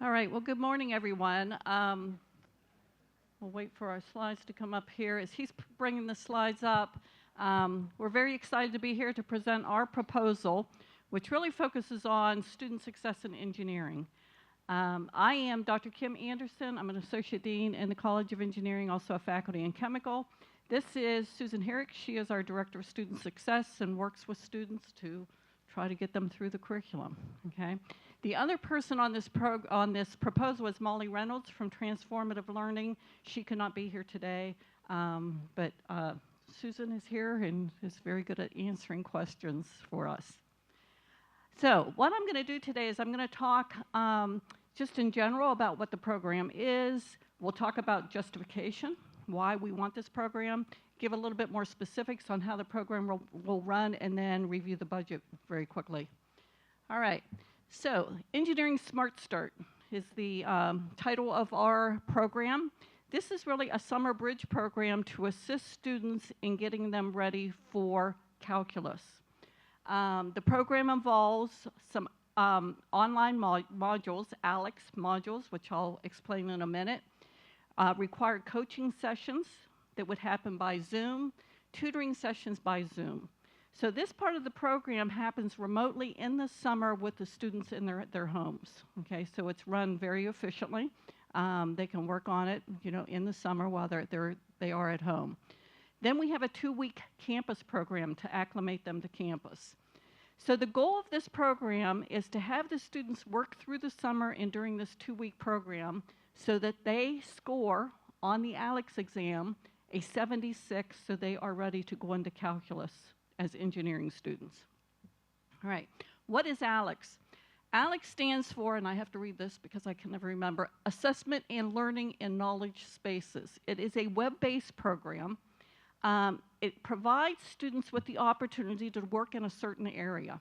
All right, well, good morning, everyone. We'll wait for our slides to come up here. As he's bringing the slides up, we're very excited to be here to present our proposal, which really focuses on student success in engineering. I am Dr. Kim Anderson. I'm an Associate Dean in the College of Engineering, also a faculty in chemical. This is Susan Herrick. She is our Director of Student Success and works with students to try to get them through the curriculum, okay? The other person on this proposal is Molly Reynolds from Transformative Learning. She could not be here today, but Susan is here and is very good at answering questions for us. So what I'm going to do today is I'm going to talk just in general about what the program is. We'll talk about justification, why we want this program, give a little bit more specifics on how the program will run, and then review the budget very quickly. All right. So, Engineering Smart Start is the title of our program. This is really a summer bridge program to assist students in getting them ready for calculus. The program involves some online modules, ALEKS modules, which I'll explain in a minute, required coaching sessions that would happen by Zoom, tutoring sessions by Zoom. So this part of the program happens remotely in the summer with the students in their homes. Okay, so it's run very efficiently. They can work on it, in the summer while they are at home. Then we have a 2-week campus program to acclimate them to campus. So the goal of this program is to have the students work through the summer and during this 2-week program so that they score on the ALEKS exam a 76, so they are ready to go into calculus as engineering students. All right, what is ALEKS? ALEKS stands for, and I have to read this because I can never remember, Assessment and Learning in Knowledge Spaces. It is a web-based program. It provides students with the opportunity to work in a certain area.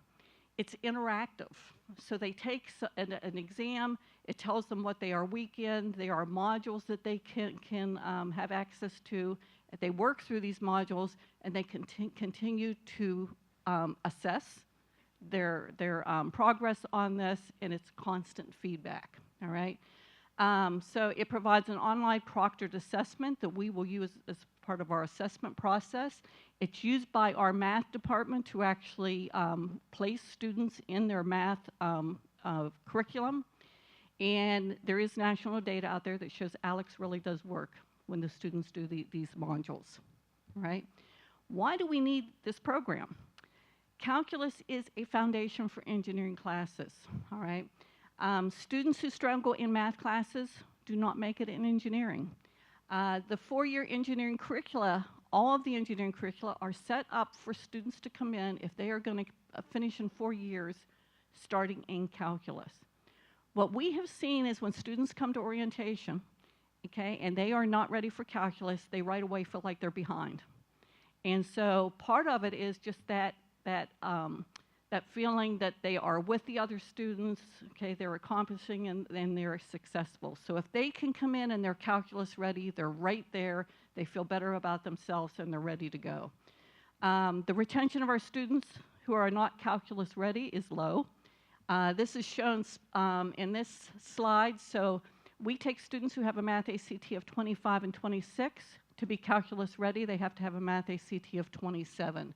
It's interactive, so they take an exam. It tells them what they are weak in. There are modules that they can have access to. They work through these modules, and they continue to assess their progress on this, and it's constant feedback, all right? So it provides an online proctored assessment that we will use as part of our assessment process. It's used by our math department to actually place students in their math curriculum. And there is national data out there that shows ALEKS really does work when the students do these modules, right? Why do we need this program? Calculus is a foundation for engineering classes, all right? Students who struggle in math classes do not make it in engineering. The 4-year engineering curricula, all of the engineering curricula are set up for students to come in if they are going to finish in 4 years starting in calculus. What we have seen is when students come to orientation, okay, and they are not ready for calculus, they right away feel like they're behind. And so part of it is just that feeling that they are with the other students, okay, they're accomplishing and they're successful. So if they can come in and they're calculus ready, they're right there, they feel better about themselves and they're ready to go. The retention of our students who are not calculus ready is low. This is shown in this slide. So we take students who have a math ACT of 25 and 26. To be calculus ready, they have to have a math ACT of 27.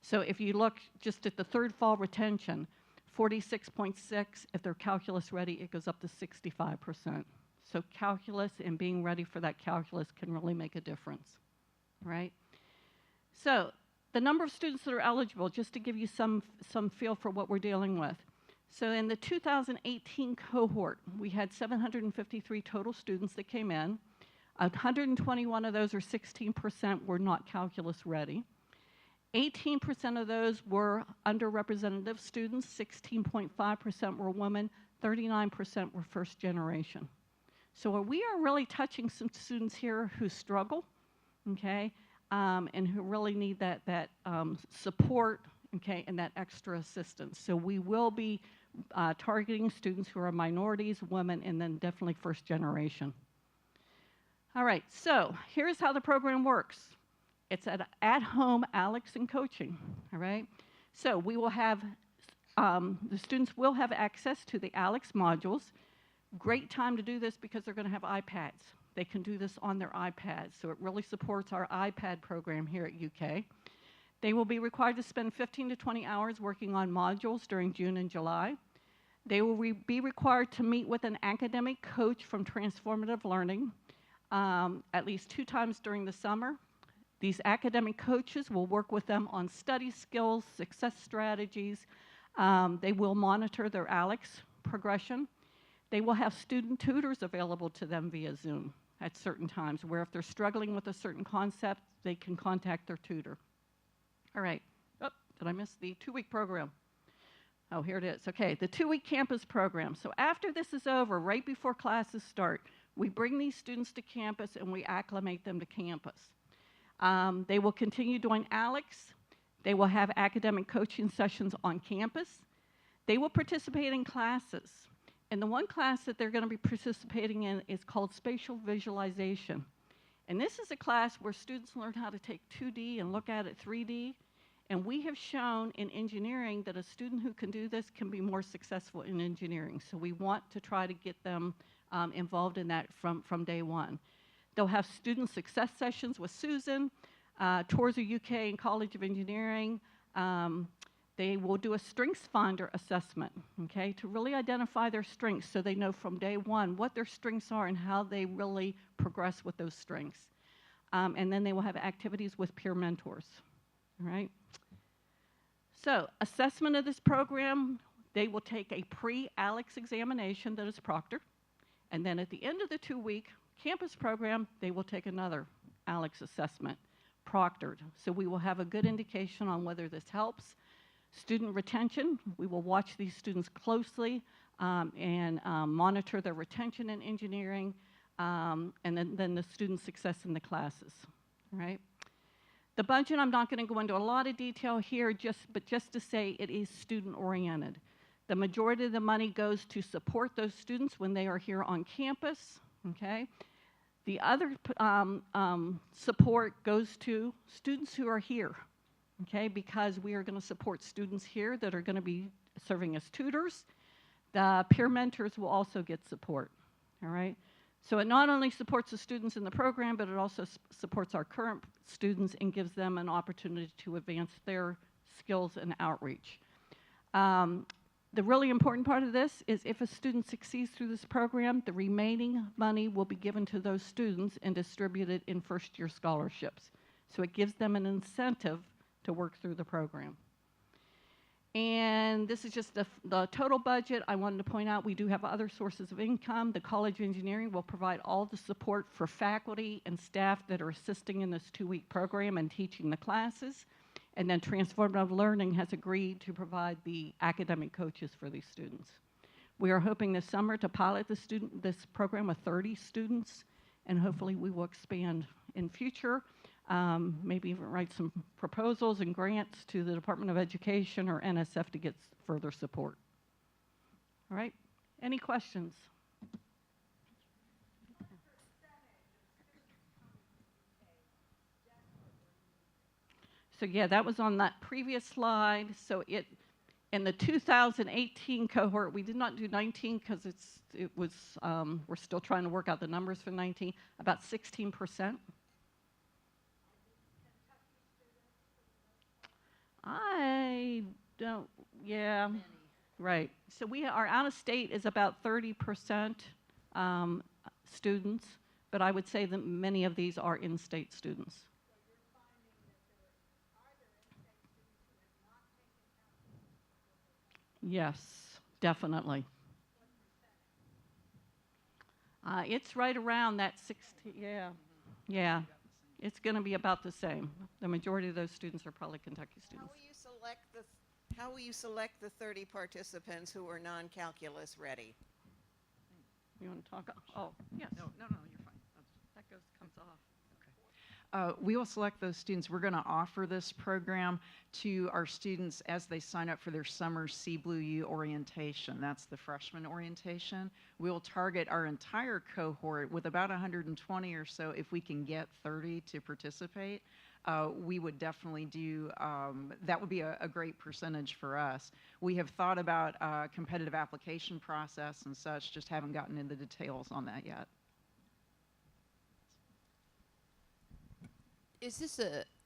So if you look just at the third fall retention, 46.6, if they're calculus ready, it goes up to 65%. So calculus and being ready for that calculus can really make a difference, right? So the number of students that are eligible, just to give you some feel for what we're dealing with. So in the 2018 cohort, we had 753 total students that came in. 121 of those, or 16%, were not calculus ready. 18% of those were underrepresented students, 16.5% were women, 39% were first generation. So we are really touching some students here who struggle, okay, and who really need that support, okay, and that extra assistance. So we will be targeting students who are minorities, women, and then definitely first generation. All right, so here's how the program works. It's at-home ALEKS and coaching, all right? So we will have, the students will have access to the ALEKS modules. Great time to do this because they're going to have iPads. They can do this on their iPads, so it really supports our iPad program here at UK. They will be required to spend 15 to 20 hours working on modules during June and July. They will be required to meet with an academic coach from Transformative Learning at least 2 times during the summer. These academic coaches will work with them on study skills, success strategies. They will monitor their ALEKS progression. They will have student tutors available to them via Zoom at certain times, where if they're struggling with a certain concept, they can contact their tutor. All right. Oh, did I miss the 2-week program? Oh, here it is. Okay, the 2-week campus program. So after this is over, right before classes start, we bring these students to campus and we acclimate them to campus. They will continue doing ALEKS. They will have academic coaching sessions on campus. They will participate in classes. And the one class that they're going to be participating in is called Spatial Visualization. And this is a class where students learn how to take 2D and look at it 3D. And we have shown in engineering that a student who can do this can be more successful in engineering. So we want to try to get them involved in that from day one. They'll have student success sessions with Susan, tours of UK and College of Engineering. They will do a strengths finder assessment, okay, to really identify their strengths so they know from day one what their strengths are and how they really progress with those strengths. And then they will have activities with peer mentors, all right? So assessment of this program, they will take a pre-ALEKS examination that is proctored. And then at the end of the 2-week campus program, they will take another ALEKS assessment, proctored. So we will have a good indication on whether this helps. Student retention, we will watch these students closely and monitor their retention in engineering, and then the student success in the classes, all right? The budget, I'm not going to go into a lot of detail here, but just to say it is student-oriented. The majority of the money goes to support those students when they are here on campus, okay? The other support goes to students who are here, okay, because we are going to support students here that are going to be serving as tutors. The peer mentors will also get support, all right? So it not only supports the students in the program, but it also supports our current students and gives them an opportunity to advance their skills and outreach. The really important part of this is if a student succeeds through this program, the remaining money will be given to those students and distributed in first-year scholarships. So it gives them an incentive to work through the program. And this is just the total budget. I wanted to point out we do have other sources of income. The College of Engineering will provide all the support for faculty and staff that are assisting in this 2-week program and teaching the classes. And then Transformative Learning has agreed to provide the academic coaches for these students. We are hoping this summer to pilot this program with 30 students, and hopefully we will expand in future. Maybe even write some proposals and grants to the Department of Education or NSF to get further support. All right, any questions? So yeah, that was on that previous slide. So in the 2018 cohort, we did not do 19 because we're still trying to work out the numbers for 19, about 16%. I don't, yeah, right. So our out-of-state is about 30% students, but I would say that many of these are in-state students. So you're finding that are there in-state students who have not taken classes? Yes, definitely. What percentage? It's right around that 60, yeah, yeah. It's going to be about the same. The majority of those students are probably Kentucky students. How will you select the 30 participants who are non-calculus ready? You want to talk? Oh, yes. No, you're fine. That comes off. We will select those students. We're going to offer this program to our students as they sign up for their summer Sea Blue U orientation. That's the freshman orientation. We will target our entire cohort with about 120 or so if we can get 30 to participate. we would definitely do, that would be a great percentage for us. We have thought about competitive application process and such, just haven't gotten into details on that yet. Is this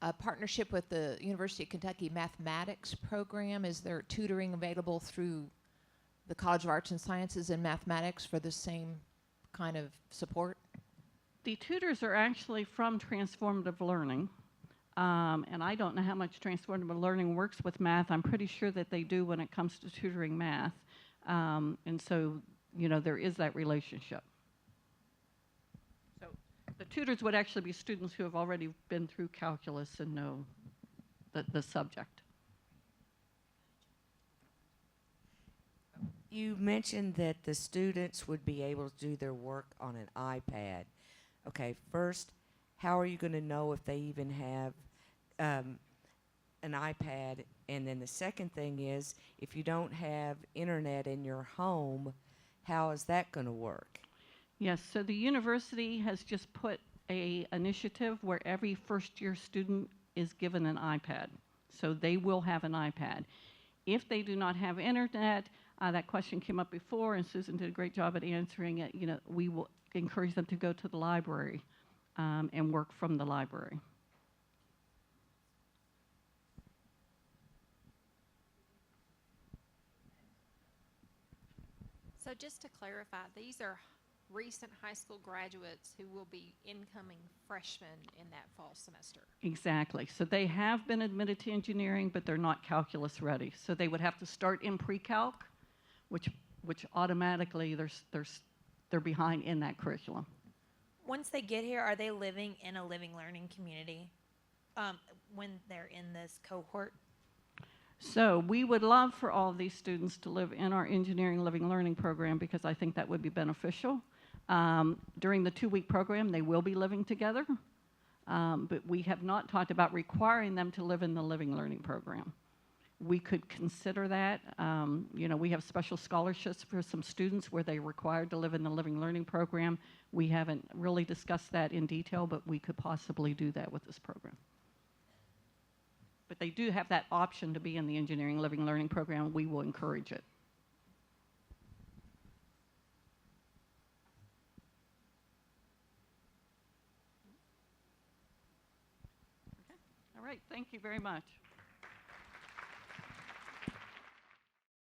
a partnership with the University of Kentucky mathematics program? Is there tutoring available through the College of Arts and Sciences in mathematics for the same kind of support? The tutors are actually from Transformative Learning, and I don't know how much Transformative Learning works with math. I'm pretty sure that they do when it comes to tutoring math, and so, you know, there is that relationship. So the tutors would actually be students who have already been through calculus and know the subject. You mentioned that the students would be able to do their work on an iPad. Okay, first, how are you going to know if they even have an iPad? And then the second thing is, if you don't have internet in your home, how is that going to work? Yes, so the university has just put a initiative where every first-year student is given an iPad. So they will have an iPad. If they do not have internet, that question came up before, and Susan did a great job at answering it. You know, we will encourage them to go to the library and work from the library. So just to clarify, these are recent high school graduates who will be incoming freshmen in that fall semester. Exactly. So they have been admitted to engineering, but they're not calculus ready. So they would have to start in pre-calc, which automatically they're behind in that curriculum. Once they get here, are they living in a living learning community when they're in this cohort? So we would love for all of these students to live in our engineering living learning program because I think that would be beneficial. During the 2-week program, they will be living together, but we have not talked about requiring them to live in the living learning program. We could consider that. You know, we have special scholarships for some students where they're required to live in the living learning program. We haven't really discussed that in detail, but we could possibly do that with this program. But they do have that option to be in the engineering living learning program. We will encourage it. Okay. All right, thank you very much.